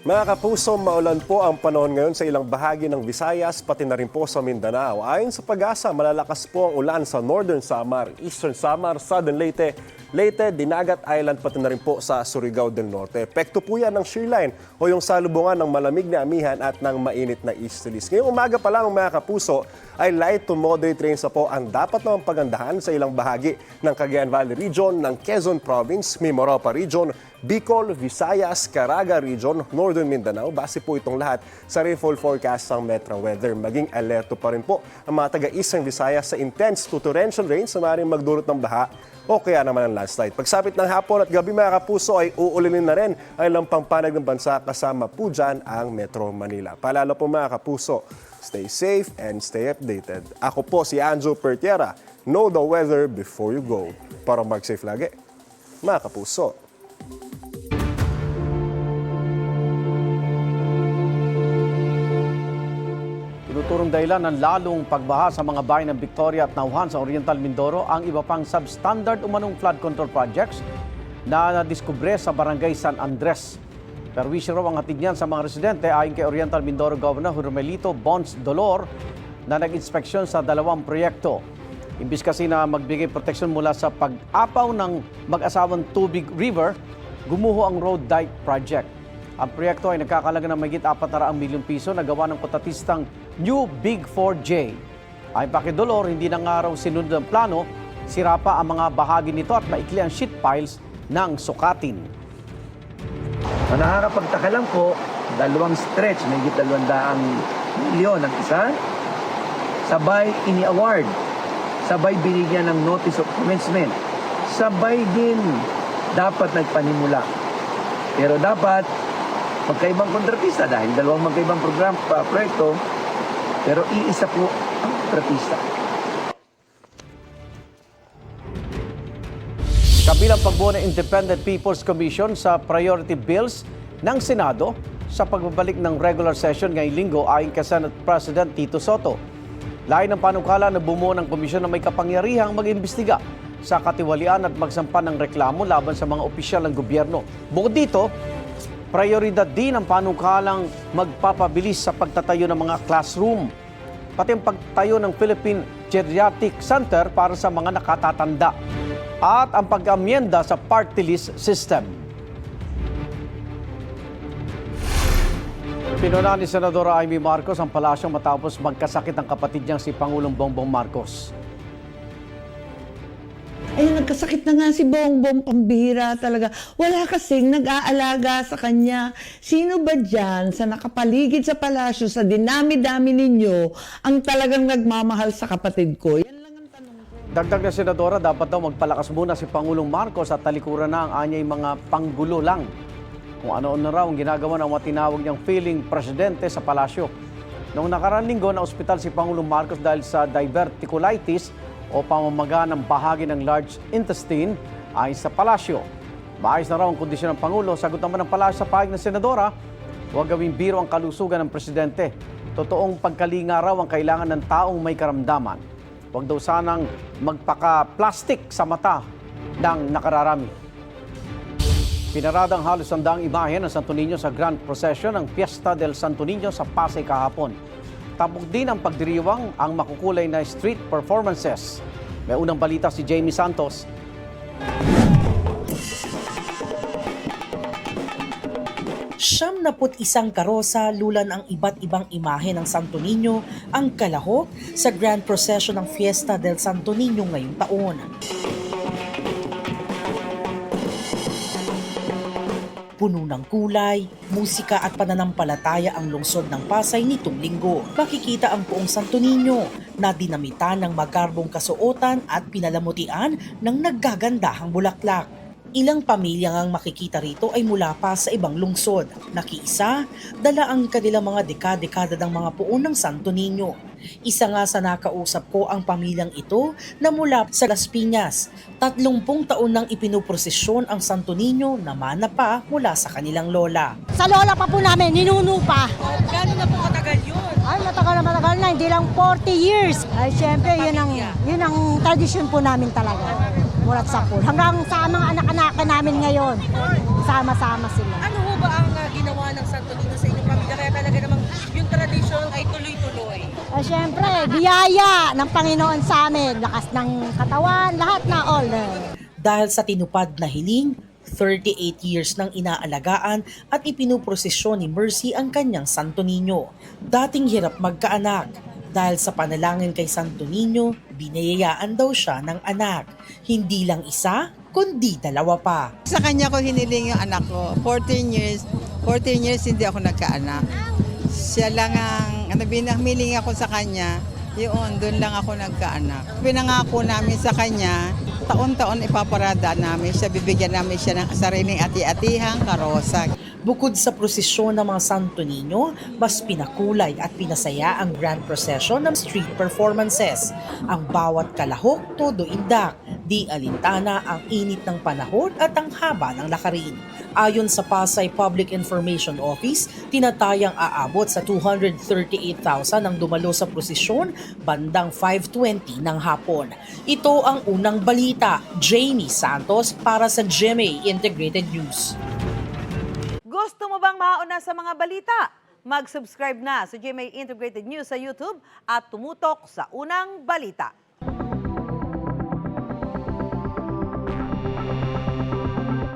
Mga kapuso, maulan po ang panahon ngayon sa ilang bahagi ng Visayas, pati na rin po sa Mindanao. Ayon sa Pag-asa, malalakas po ang ulan sa Northern Samar, Eastern Samar, Southern Leyte, Dinagat Island, pati na rin po sa Surigao del Norte. Epekto po yan ng shear line o yung salubungan ng malamig na amihan at ng mainit na easterlies. Ngayong umaga pa lang mga kapuso, ay light to moderate rains na po ang dapat namang pagandahan sa ilang bahagi ng Cagayan Valley Region, ng Quezon Province, Mimaropa Region, Bicol, Visayas, Caraga Region, Northern Mindanao. Base po itong lahat sa rainfall forecast ng Metro Weather. Maging alerto pa rin po ang mga taga-Eastern Visayas sa intense to torrential rains na maaaring magdulot ng baha o kaya naman ang landslide. Pagsapit ng hapon at gabi mga kapuso ay uulinin na rin ang ilang pampanag ng bansa kasama po dyan ang Metro Manila. Paalala po mga kapuso, stay safe and stay updated. Ako po si Anjo Pertiera. Know the weather before you go. Para mag-safe lagi, mga kapuso. Tinuturong dahilan ng lalong pagbaha sa mga bayan ng Victoria at Nauhan sa Oriental Mindoro ang iba pang substandard umanong flood control projects na nadiskubre sa Barangay San Andres. Perwisyo raw ang hatid niyan sa mga residente ayon kay Oriental Mindoro Governor Romelito Bons Dolor na nag-inspeksyon sa dalawang proyekto. Imbis kasi na magbigay proteksyon mula sa pag-apaw ng mag-asawang Tubig River, gumuho ang road dike project. Ang proyekto ay nagkakalaga ng mahigit 400 milyong piso na gawa ng kontatistang New Big 4J. Ayon pa kay Dolor, hindi na nga raw sinunod ang plano, sira pa ang mga bahagi nito at maikli ang sheet piles ng sukatin. Nakakapagtaka lang po, dalawang stretch, mahigit 200 milyon ang isa, sabay ini-award, sabay binigyan ng notice of commencement, sabay din dapat nagpanimula. Pero dapat magkaibang kontratista dahil dalawang magkaibang proyekto, pero iisa po ang kontratista. Kabilang pagbuo ng Independent People's Commission sa priority bills ng Senado sa pagbabalik ng regular session ngayong linggo ayon kay Senate President Tito Soto. Lain ng panukala na bumuo ng komisyon na may kapangyarihang mag-imbestiga sa katiwalian at magsampa ng reklamo laban sa mga opisyal ng gobyerno. Bukod dito, prioridad din ang panukalang magpapabilis sa pagtatayo ng mga classroom, pati ang pagtayo ng Philippine Geriatric Center para sa mga nakatatanda at ang pag-amyenda sa party list system. Pinuna ni Senadora Amy Marcos ang palasyo matapos magkasakit ang kapatid niyang si Pangulong Bongbong Marcos. Ay, nagkasakit na nga si Bongbong, pambihira talaga. Wala kasing nag-aalaga sa kanya. Sino ba dyan sa nakapaligid sa palasyo, sa dinami-dami ninyo, ang talagang nagmamahal sa kapatid ko? Yan lang ang tanong ko. Dagdag na Senadora, dapat daw magpalakas muna si Pangulong Marcos at talikuran na ang anyay mga panggulo lang. Kung ano-ano raw ang ginagawa ng mga tinawag niyang feeling presidente sa palasyo. Noong nakaraang linggo na ospital si Pangulong Marcos dahil sa diverticulitis o pamamaga ng bahagi ng large intestine ayon sa palasyo. Maayos na raw ang kondisyon ng Pangulo. Sagot naman ng palasyo sa pahayag ng Senadora, huwag gawing biro ang kalusugan ng presidente. Totoong pagkalinga raw ang kailangan ng taong may karamdaman. Huwag daw sanang magpaka-plastic sa mata ng nakararami. Pinaradang halos 100 imahe ng Santo Niño sa Grand Procession ng Fiesta del Santo Niño sa Pasay kahapon. Tapos din ang pagdiriwang ang makukulay na street performances. May unang balita si Jamie Santos. Siyam na isang karosa lulan ang iba't ibang imahe ng Santo Niño ang kalahok sa Grand Procession ng Fiesta del Santo Niño ngayong taon. Puno ng kulay, musika at pananampalataya ang lungsod ng Pasay nitong linggo. Makikita ang buong Santo Niño na dinamitan ng magarbong kasuotan at pinalamutian ng naggagandahang bulaklak. Ilang pamilya ngang makikita rito ay mula pa sa ibang lungsod. Nakiisa, dala ang kanilang mga dekada-dekada ng mga puon ng Santo Niño. Isa nga sa nakausap ko ang pamilyang ito na mula sa Las Piñas. 30 taon nang ipinuprosesyon ang Santo Niño na mana pa mula sa kanilang lola. Sa lola pa po namin, ninuno pa. Gano'n na po katagal yun? Ay, matagal na, hindi lang 40 years. Ay, syempre, yun ang tradisyon po namin talaga. Mulat sa pool. Hanggang sa mga anak-anak namin ngayon, sama-sama sila. Ano ho ba ang ginawa ng Santo Niño sa inyong pamilya, kaya talaga namang yung tradisyon ay tuloy-tuloy. Siyempre, biyaya ng Panginoon sa amin, lakas ng katawan, lahat na all. Dahil sa tinupad na hiling, 38 years nang inaalagaan at ipinuprosesyon ni Mercy ang kanyang Santo Niño. Dating hirap magkaanak. Dahil sa panalangin kay Santo Niño, binayayaan daw siya ng anak. Hindi lang isa, kundi dalawa pa. Sa kanya ko hiniling yung anak ko. 14 years hindi ako nagkaanak. Siya lang ang, binahmiling ako sa kanya, yun, doon lang ako nagkaanak. Pinangako namin sa kanya, taon-taon ipaparada namin siya, bibigyan namin siya ng sariling ati-atihang karosa. Bukod sa prosesyon ng mga Santo Niño, mas pinakulay at pinasaya ang grand procession ng street performances. Ang bawat kalahok, todo indak, di alintana ang init ng panahon at ang haba ng lakarin. Ayon sa Pasay Public Information Office, tinatayang aabot sa 238,000 ang dumalo sa prosesyon bandang 5:20 ng hapon. Ito ang unang balita. Jamie Santos para sa GMA Integrated News. Gusto mo bang mauna sa mga balita? Mag-subscribe na sa GMA Integrated News sa YouTube at tumutok sa unang balita.